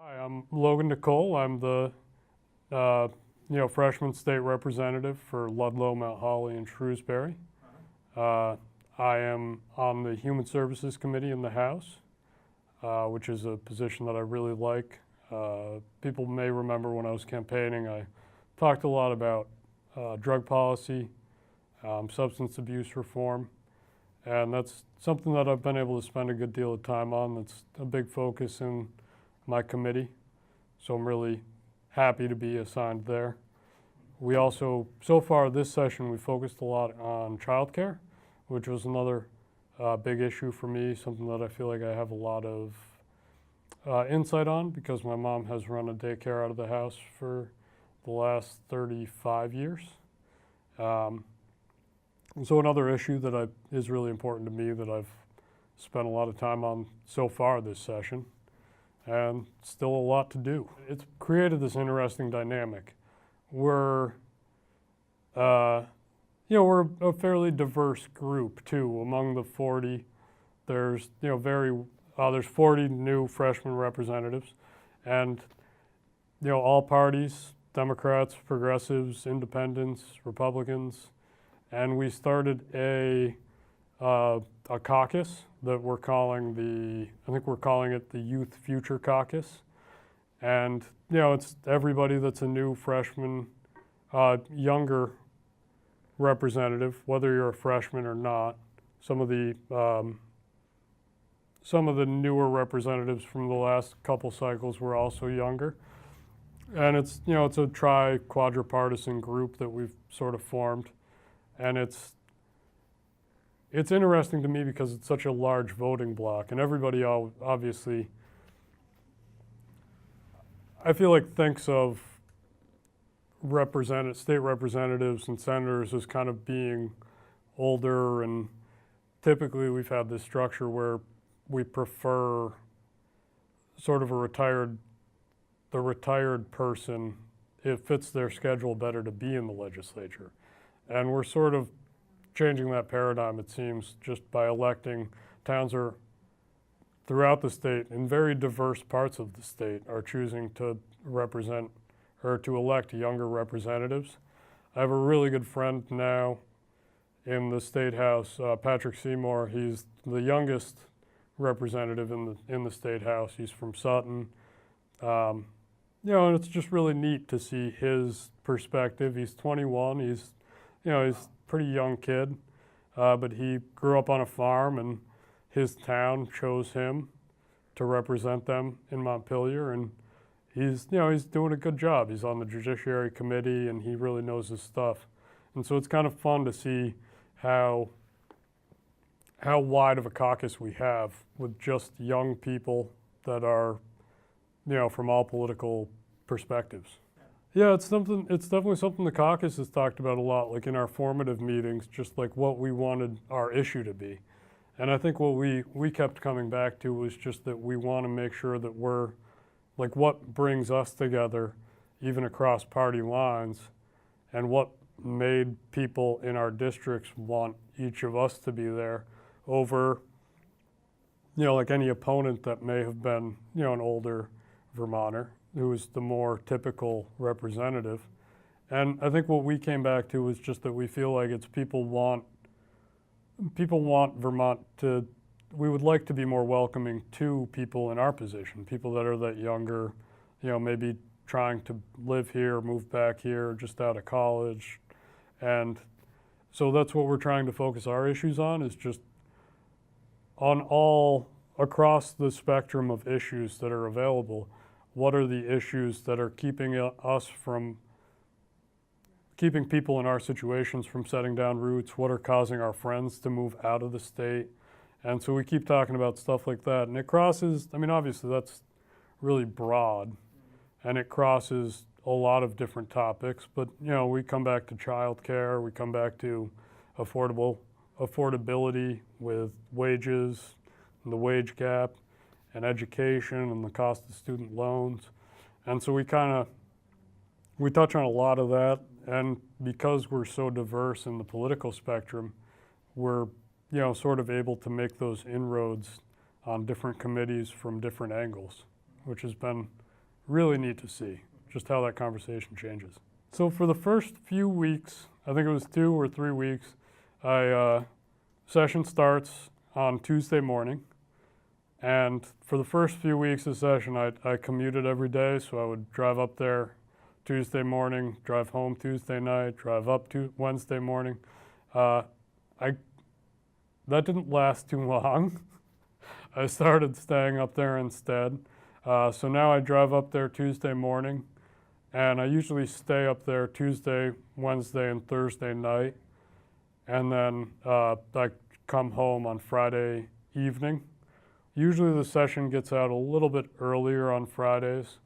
Hi, I'm Logan Nicoll. I'm the freshman state representative for Ludlow-Mount Holly-Shrewsbury. I am on the Human Services Committee in the House, which is a position that I really like. People may remember when I was campaigning, I talked a lot about drug policy, substance abuse reform, and that's something that I've been able to spend a good deal of time on. That's a big focus in my committee, so I'm really happy to be assigned there. We also, so far this session, we focused a lot on childcare, which was another big issue for me, something that I feel like I have a lot of insight on because my mom has run a daycare out of the house for the last 35 years. So another issue that is really important to me that I've spent a lot of time on so far this session, and still a lot to do. It's created this interesting dynamic. We're we're a fairly diverse group too. Among the 40, there's there's 40 new freshman representatives, and all parties, Democrats, progressives, independents, Republicans, and we started a caucus that we're calling we're calling it the Youth Future Caucus. And, it's everybody that's a new freshman, younger representative, whether you're a freshman or not. Some of the newer representatives from the last couple cycles were also younger. And it's a quadripartisan group that we've sort of formed. And it's interesting to me because it's such a large voting block, and everybody obviously, I feel like, thinks of state representatives and senators as kind of being older, and typically we've had this structure where we prefer sort of the retired person. It fits their schedule better to be in the legislature. And we're sort of changing that paradigm, it seems, just by electing. Towns are throughout the state, in very diverse parts of the state, are choosing to represent or to elect younger representatives. I have a really good friend now in the State House, Patrick Seymour. He's the youngest representative in the State House. He's from Sutton. And it's just really neat to see his perspective. He's 21. He's a pretty young kid, but he grew up on a farm, and his town chose him to represent them in Montpelier, and he's doing a good job. He's on the Judiciary Committee, and he really knows his stuff. And so it's kind of fun to see how wide of a caucus we have with just young people that are, from all political perspectives. Yeah, it's definitely something the caucus has talked about a lot, like in our formative meetings, just like what we wanted our issue to be. And I think what we kept coming back to was just that we want to make sure that we're, like, what brings us together, even across party lines, and what made people in our districts want each of us to be there over, like any opponent that may have been, an older Vermonter who was the more typical representative. And I think what we came back to was just that we feel like it's people want Vermont to, we would like to be more welcoming to people in our position, people that are that younger, maybe trying to live here, move back here, just out of college. And so that's what we're trying to focus our issues on, is just on all across the spectrum of issues that are available. What are the issues that are keeping people in our situations from setting down roots? What are causing our friends to move out of the state? And so we keep talking about stuff like that. And it crosses, obviously that's really broad, and it crosses a lot of different topics. But, we come back to childcare, we come back to affordability with wages and the wage gap, and education and the cost of student loans. And so we touch on a lot of that, and because we're so diverse in the political spectrum, we're sort of able to make those inroads on different committees from different angles, which has been really neat to see just how that conversation changes. So for the first few weeks, I think it was 2 or 3 weeks, session starts on Tuesday morning. And for the first few weeks of session, I commuted every day, so I would drive up there Tuesday morning, drive home Tuesday night, drive up to Wednesday morning. That didn't last too long. I started staying up there instead. So now I drive up there Tuesday morning, and I usually stay up there Tuesday, Wednesday, and Thursday night. And then I come home on Friday evening. Usually the session gets out a little bit earlier on Fridays.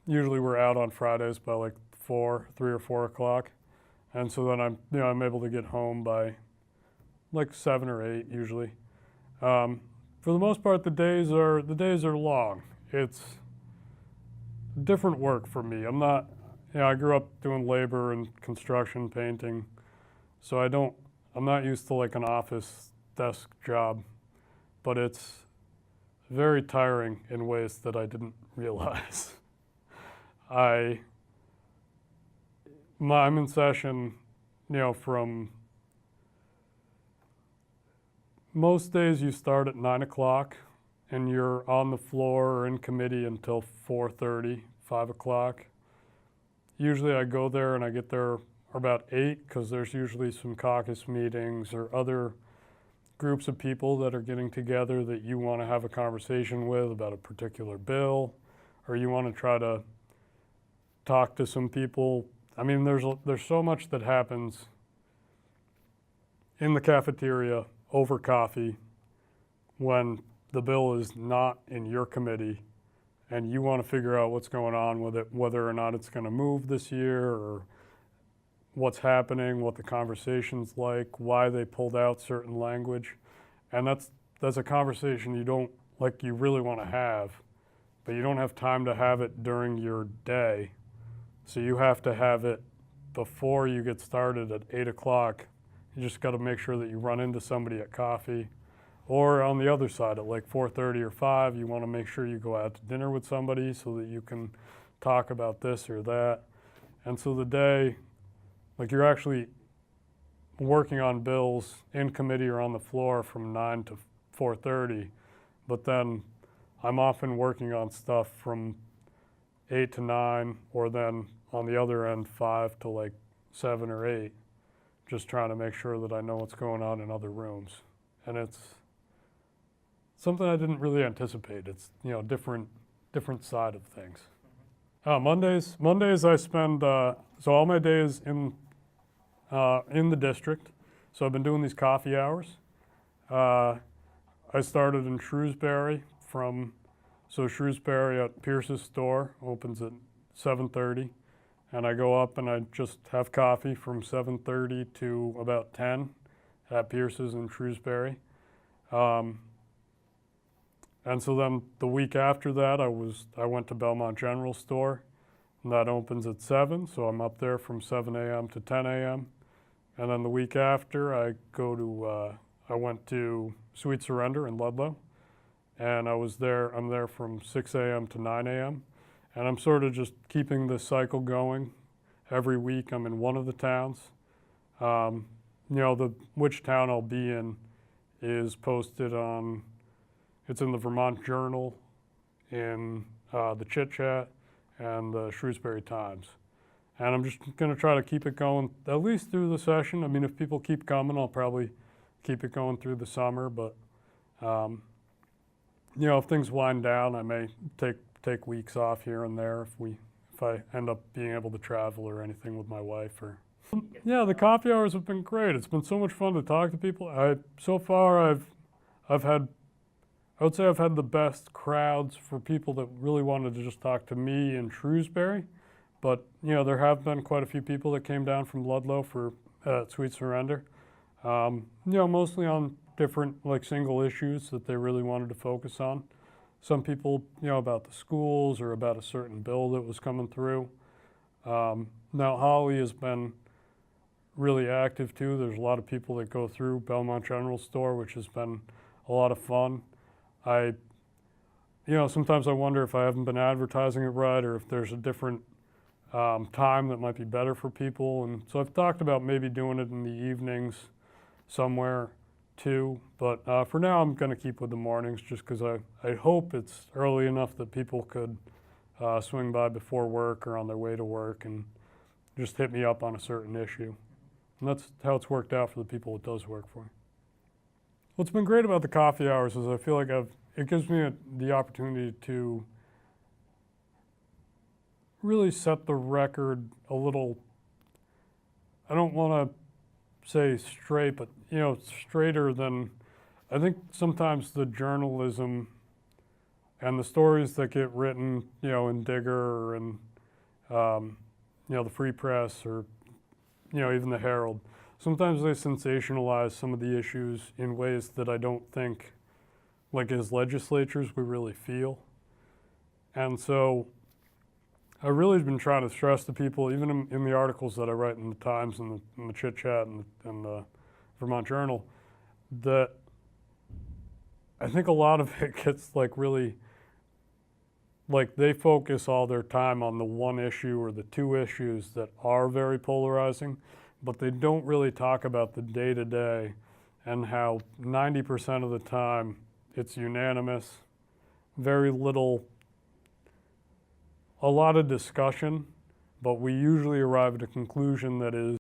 Usually we're out on Fridays by like 3 or 4 o'clock. And so then I'm able to get home by like 7 or 8 usually. For the most part, the days are long. It's different work for me. I grew up doing labor and construction, painting, so I'm not used to like an office desk job, but it's very tiring in ways that I didn't realize. I'm in session, from most days you start at 9 o'clock and you're on the floor or in committee until 4:30, 5 o'clock. Usually I go there and I get there about 8 because there's usually some caucus meetings or other groups of people that are getting together that you want to have a conversation with about a particular bill, or you want to try to talk to some people. I mean, there's so much that happens in the cafeteria over coffee when the bill is not in your committee and you want to figure out what's going on with it, whether or not it's going to move this year, or what's happening, what the conversation's like, why they pulled out certain language. And that's a conversation you really want to have, but you don't have time to have it during your day. So you have to have it before you get started at 8 o'clock. You just got to make sure that you run into somebody at coffee, or on the other side at like 4:30 or 5, you want to make sure you go out to dinner with somebody so that you can talk about this or that. And so the day, like you're actually working on bills in committee or on the floor from 9 to 4:30, but then I'm often working on stuff from 8 to 9, or then on the other end 5 to like 7 or 8, just trying to make sure that I know what's going on in other rooms. And it's something I didn't really anticipate. It's different side of things. Mondays I spend so all my days in the district. So I've been doing these coffee hours. I started in Shrewsbury so Shrewsbury at Pierce's store opens at 7:30, and I go up and I just have coffee from 7:30 to about 10 at Pierce's in Shrewsbury. And so then the week after that, I went to Belmont General Store, and that opens at 7, so I'm up there from 7 a.m. to 10 a.m. And then the week after, I went to Sweet Surrender in Ludlow, and I'm there from 6 a.m. to 9 a.m. And I'm sort of just keeping this cycle going. Every week I'm in one of the towns. Which town I'll be in is posted it's in the Vermont Journal, in the Chit Chat, and the Shrewsbury Times. And I'm just going to try to keep it going at least through the session. I mean, if people keep coming, I'll probably keep it going through the summer. But, if things wind down, I may take weeks off here and there if I end up being able to travel or anything with my wife. Yeah, the coffee hours have been great. It's been so much fun to talk to people. So far, I would say I've had the best crowds for people that really wanted to just talk to me in Shrewsbury. But, there have been quite a few people that came down from Ludlow for Sweet Surrender. Mostly on different, single issues that they really wanted to focus on. Some people, about the schools or about a certain bill that was coming through. Now, Holly has been really active too. There's a lot of people that go through Belmont General Store, which has been a lot of fun. sometimes I wonder if I haven't been advertising it right or if there's a different time that might be better for people. And so I've talked about maybe doing it in the evenings somewhere too. But for now, I'm going to keep with the mornings just because I hope it's early enough that people could swing by before work or on their way to work and just hit me up on a certain issue. And that's how it's worked out for the people it does work for. What's been great about the coffee hours is I feel like it gives me the opportunity to really set the record a little, I don't want to say straight, but straighter than, I think sometimes the journalism and the stories that get written, in Digger and, the Free Press or, even the Herald, sometimes they sensationalize some of the issues in ways that I don't think, like as legislatures, we really feel. And so I've really been trying to stress to people, even in the articles that I write in the Times and the Chit Chat and the Vermont Journal, that I think a lot of it gets really, they focus all their time on the one issue or the two issues that are very polarizing, but they don't really talk about the day-to-day and how 90% of the time it's unanimous, very little, a lot of discussion, but we usually arrive at a conclusion that is